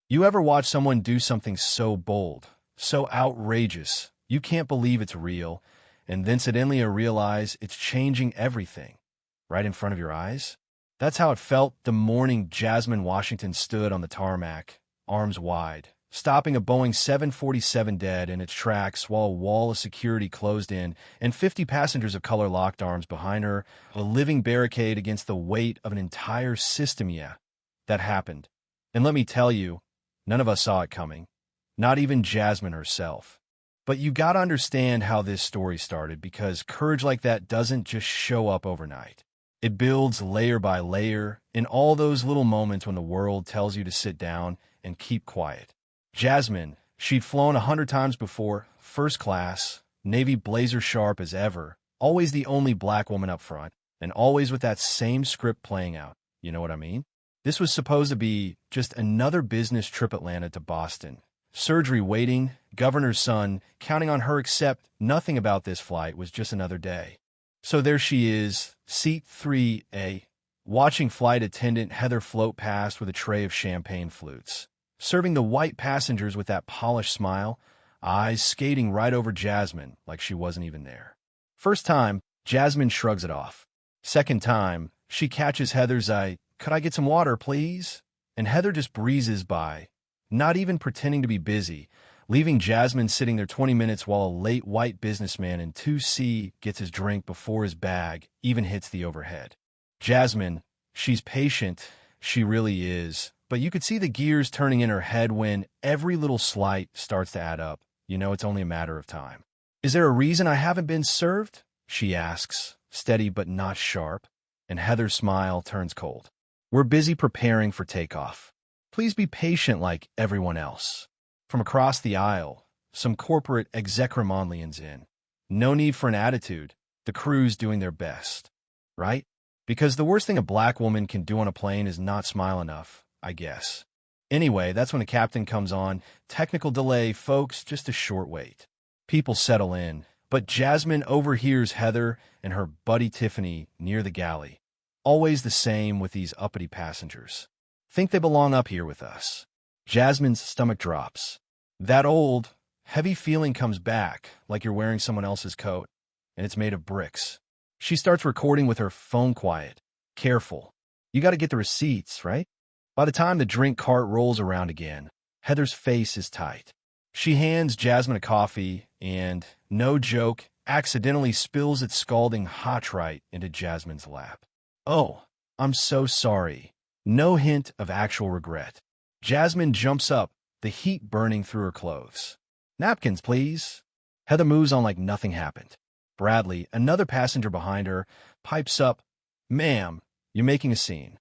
You ever watch someone do something so bold, so outrageous, you can't believe it's real, and then suddenly you realize it's changing everything right in front of your eyes? That's how it felt the morning Jasmine Washington stood on the tarmac, arms wide, stopping a Boeing 747 dead in its tracks while a wall of security closed in and 50 passengers of color locked arms behind her, a living barricade against the weight of an entire system. Yeah, that happened. And let me tell you, none of us saw it coming, not even Jasmine herself. But you gotta understand how this story started, because courage like that doesn't just show up overnight. It builds layer by layer in all those little moments when the world tells you to sit down and keep quiet. Jasmine, she'd flown 100 times before, first class, Navy blazer sharp as ever, always the only black woman up front, and always with that same script playing out. You know what I mean? This was supposed to be just another business trip Atlanta to Boston. Surgery waiting, governor's son, counting on her, except nothing about this flight was just another day. So there she is, seat 3A, watching flight attendant Heather float past with a tray of champagne flutes, serving the white passengers with that polished smile, eyes skating right over Jasmine like she wasn't even there. First time, Jasmine shrugs it off. Second time, she catches Heather's eye. "Could I get some water, please?" And Heather just breezes by, not even pretending to be busy, leaving Jasmine sitting there 20 minutes while a late white businessman in 2C gets his drink before his bag even hits the overhead. Jasmine, she's patient, she really is, but you could see the gears turning in her head when every little slight starts to add up. You know it's only a matter of time. "Is there a reason I haven't been served?" she asks, steady but not sharp, and Heather's smile turns cold. "We're busy preparing for takeoff. Please be patient like everyone else." From across the aisle, some corporate execrement leans in. No need for an attitude. The crew's doing their best, right? Because the worst thing a black woman can do on a plane is not smile enough, I guess. Anyway, that's when the captain comes on. Technical delay, folks, just a short wait. People settle in, but Jasmine overhears Heather and her buddy Tiffany near the galley. Always the same with these uppity passengers. Think they belong up here with us. Jasmine's stomach drops. That old, heavy feeling comes back, like you're wearing someone else's coat, and it's made of bricks. She starts recording with her phone quiet. Careful. You gotta get the receipts, right? By the time the drink cart rolls around again, Heather's face is tight. She hands Jasmine a coffee and, no joke, accidentally spills its scalding hot right into Jasmine's lap. "Oh, I'm so sorry." No hint of actual regret. Jasmine jumps up, the heat burning through her clothes. "Napkins, please." Heather moves on like nothing happened. Bradley, another passenger behind her, pipes up, "Ma'am, you're making a scene."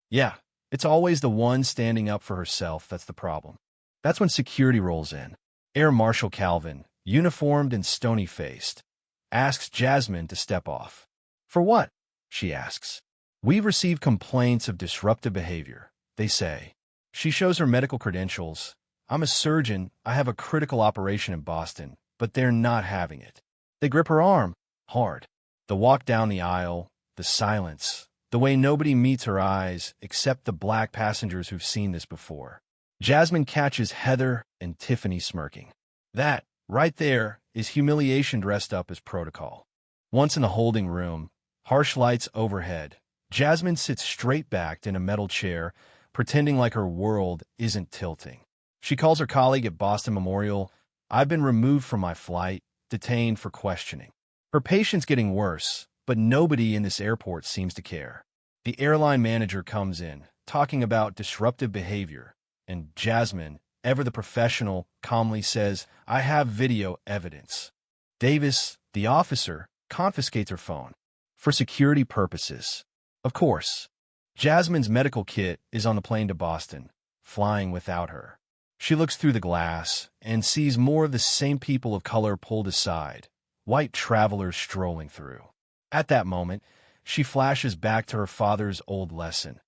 Yeah, it's always the one standing up for herself that's the problem. That's when security rolls in. Air Marshal Calvin, uniformed and stony-faced, asks Jasmine to step off. "For what?" she asks. "We've received complaints of disruptive behavior," they say. She shows her medical credentials. "I'm a surgeon. I have a critical operation in Boston," but they're not having it. They grip her arm, hard. The walk down the aisle, the silence, the way nobody meets her eyes except the black passengers who've seen this before. Jasmine catches Heather and Tiffany smirking. That, right there, is humiliation dressed up as protocol. Once in the holding room, harsh lights overhead, Jasmine sits straight-backed in a metal chair, pretending like her world isn't tilting. She calls her colleague at Boston Memorial. "I've been removed from my flight, detained for questioning." Her patient's getting worse, but nobody in this airport seems to care. The airline manager comes in, talking about disruptive behavior, and Jasmine, ever the professional, calmly says, "I have video evidence." Davis, the officer, confiscates her phone. For security purposes. Of course. Jasmine's medical kit is on the plane to Boston, flying without her. She looks through the glass and sees more of the same people of color pulled aside, white travelers strolling through. At that moment, she flashes back to her father's old lesson.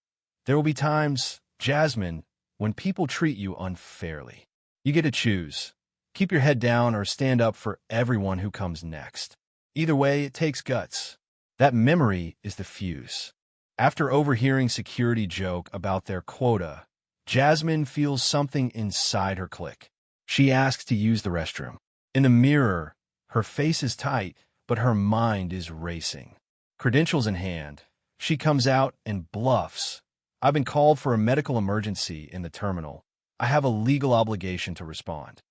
There will be times, Jasmine, when people treat you unfairly. You get to choose. Keep your head down or stand up for everyone who comes next. Either way, it takes guts. That memory is the fuse. After overhearing security joke about their quota, Jasmine feels something inside her click. She asks to use the restroom. In the mirror, her face is tight, but her mind is racing. Credentials in hand, she comes out and bluffs. I've been called for a medical emergency in the terminal. I have a legal obligation to respond.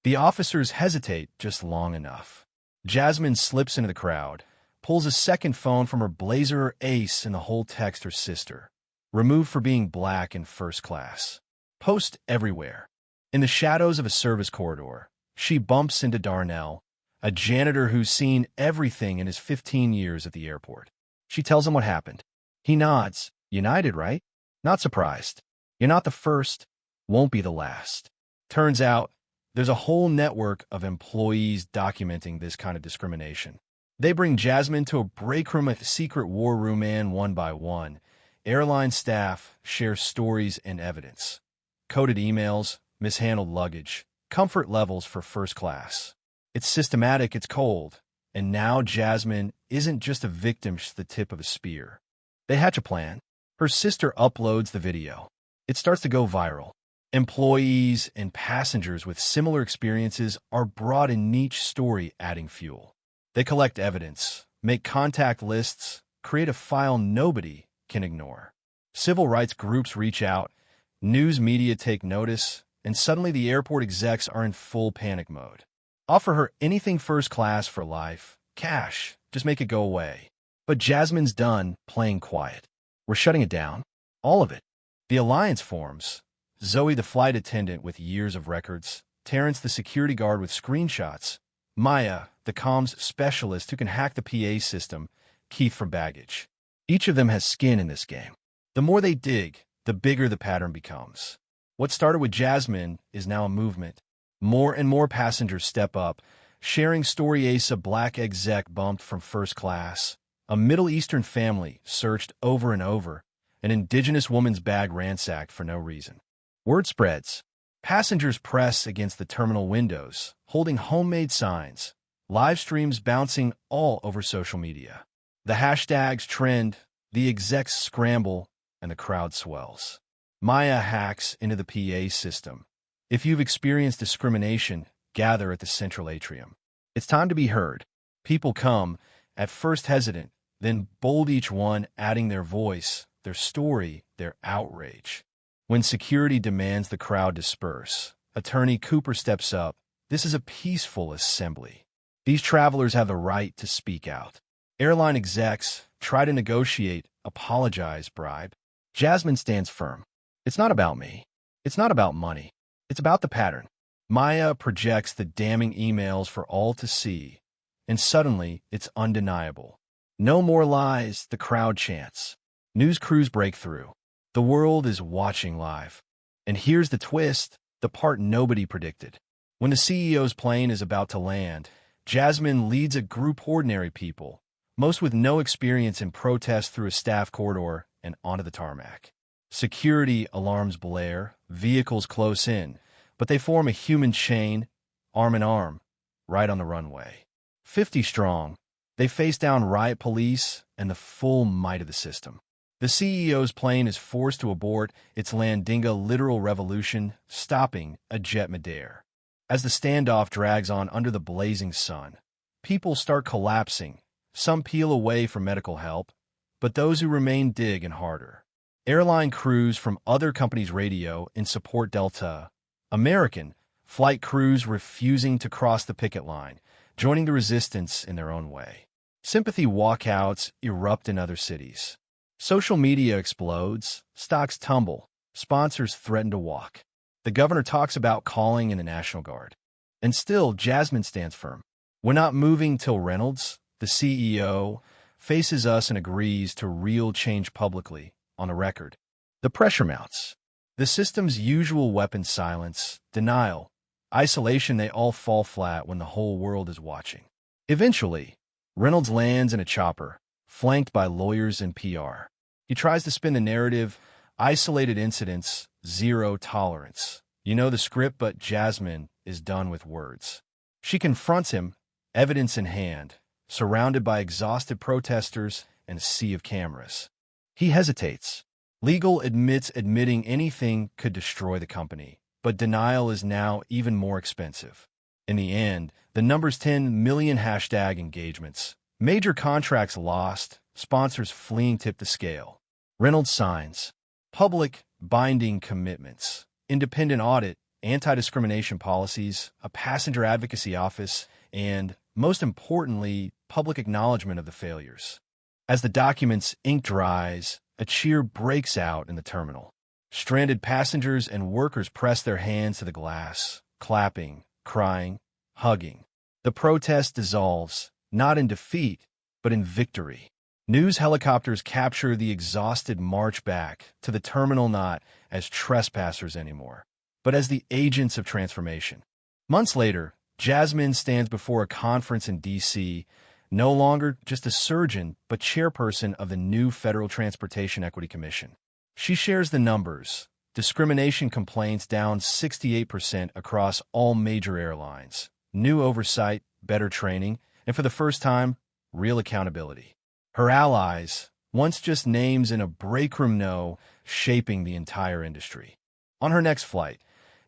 The officers hesitate just long enough. Jasmine slips into the crowd, pulls a second phone from her blazer or ace, and the whole text her sister. Removed for being black in first class. Post everywhere. In the shadows of a service corridor, she bumps into Darnell, a janitor who's seen everything in his 15 years at the airport. She tells him what happened. He nods. United, right? Not surprised. You're not the first, won't be the last. Turns out, there's a whole network of employees documenting this kind of discrimination. They bring Jasmine to a break room at the secret war room, and one by one, airline staff share stories and evidence. Coded emails, mishandled luggage, comfort levels for first class. It's systematic, it's cold. And now Jasmine isn't just a victim, she's the tip of a spear. They hatch a plan. Her sister uploads the video. It starts to go viral. Employees and passengers with similar experiences are brought in each story, adding fuel. They collect evidence, make contact lists, create a file nobody can ignore. Civil rights groups reach out, news media take notice, and suddenly the airport execs are in full panic mode. Offer her anything first class for life, cash, just make it go away. But Jasmine's done playing quiet. We're shutting it down. All of it. The alliance forms. Zoe, the flight attendant with years of records. Terrence, the security guard with screenshots. Maya, the comms specialist who can hack the PA system. Keith for baggage. Each of them has skin in this game. The more they dig, the bigger the pattern becomes. What started with Jasmine is now a movement. More and more passengers step up, sharing story. Ace, a black exec bumped from first class. A Middle Eastern family searched over and over. An indigenous woman's bag ransacked for no reason. Word spreads. Passengers press against the terminal windows, holding homemade signs. Live streams bouncing all over social media. The hashtags trend, the execs scramble, and the crowd swells. Maya hacks into the PA system. If you've experienced discrimination, gather at the central atrium. It's time to be heard. People come, at first hesitant, then bold, each one adding their voice, their story, their outrage. When security demands the crowd disperse, Attorney Cooper steps up. This is a peaceful assembly. These travelers have the right to speak out. Airline execs try to negotiate, apologize, bribe. Jasmine stands firm. It's not about me. It's not about money. It's about the pattern. Maya projects the damning emails for all to see, and suddenly it's undeniable. No more lies, the crowd chants. News crews break through. The world is watching live. And here's the twist, the part nobody predicted. When the CEO's plane is about to land, Jasmine leads a group of ordinary people, most with no experience in protest, through a staff corridor and onto the tarmac. Security alarms blare, vehicles close in, but they form a human chain, arm in arm, right on the runway. 50 strong, they face down riot police and the full might of the system. The CEO's plane is forced to abort its landing, a literal revolution, stopping a jet midair. As the standoff drags on under the blazing sun, people start collapsing. Some peel away for medical help, but those who remain dig in harder. Airline crews from other companies radio in support. Delta, American, flight crews refusing to cross the picket line, joining the resistance in their own way. Sympathy walkouts erupt in other cities. Social media explodes, stocks tumble, sponsors threaten to walk. The governor talks about calling in the National Guard. And still, Jasmine stands firm. We're not moving till Reynolds, the CEO, faces us and agrees to real change publicly, on the record. The pressure mounts. The system's usual weapon: silence, denial, isolation. They all fall flat when the whole world is watching. Eventually, Reynolds lands in a chopper, flanked by lawyers and PR. He tries to spin the narrative: isolated incidents, zero tolerance. You know the script, but Jasmine is done with words. She confronts him, evidence in hand, surrounded by exhausted protesters and a sea of cameras. He hesitates. Legal admits admitting anything could destroy the company, but denial is now even more expensive. In the end, the number's 10 million hashtag engagements. Major contracts lost, sponsors fleeing tip the scale. Reynolds signs. Public, binding commitments. Independent audit, anti-discrimination policies, a passenger advocacy office, and, most importantly, public acknowledgement of the failures. As the document's ink dries, a cheer breaks out in the terminal. Stranded passengers and workers press their hands to the glass, clapping, crying, hugging. The protest dissolves, not in defeat, but in victory. News helicopters capture the exhausted march back to the terminal not as trespassers anymore, but as the agents of transformation. Months later, Jasmine stands before a conference in D.C., no longer just a surgeon, but chairperson of the new Federal Transportation Equity Commission. She shares the numbers. Discrimination complaints down 68% across all major airlines. New oversight, better training, and for the first time, real accountability. Her allies, once just names in a breakroom know, shaping the entire industry. On her next flight,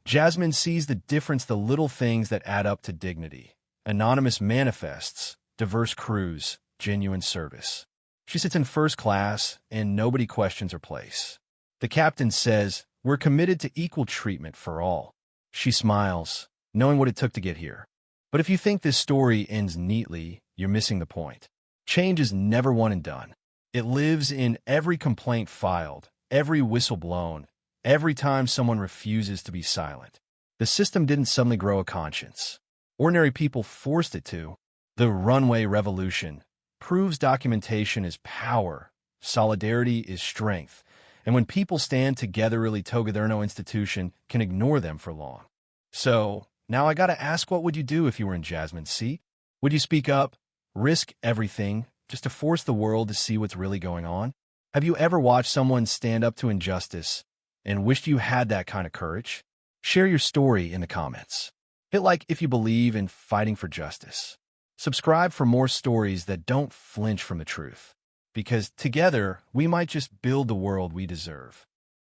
Jasmine sees the difference, the little things that add up to dignity. Anonymous manifests, diverse crews, genuine service. She sits in first class, and nobody questions her place. The captain says, "We're committed to equal treatment for all." She smiles, knowing what it took to get here. But if you think this story ends neatly, you're missing the point. Change is never one and done. It lives in every complaint filed, every whistle blown, every time someone refuses to be silent. The system didn't suddenly grow a conscience. Ordinary people forced it to. The Runway revolution proves documentation is power, solidarity is strength, and when people stand together, really there no institution can ignore them for long. So, now I gotta ask, what would you do if you were in Jasmine's seat? Would you speak up, risk everything, just to force the world to see what's really going on? Have you ever watched someone stand up to injustice and wished you had that kind of courage? Share your story in the comments. Hit like if you believe in fighting for justice. Subscribe for more stories that don't flinch from the truth. Because together, we might just build the world we deserve.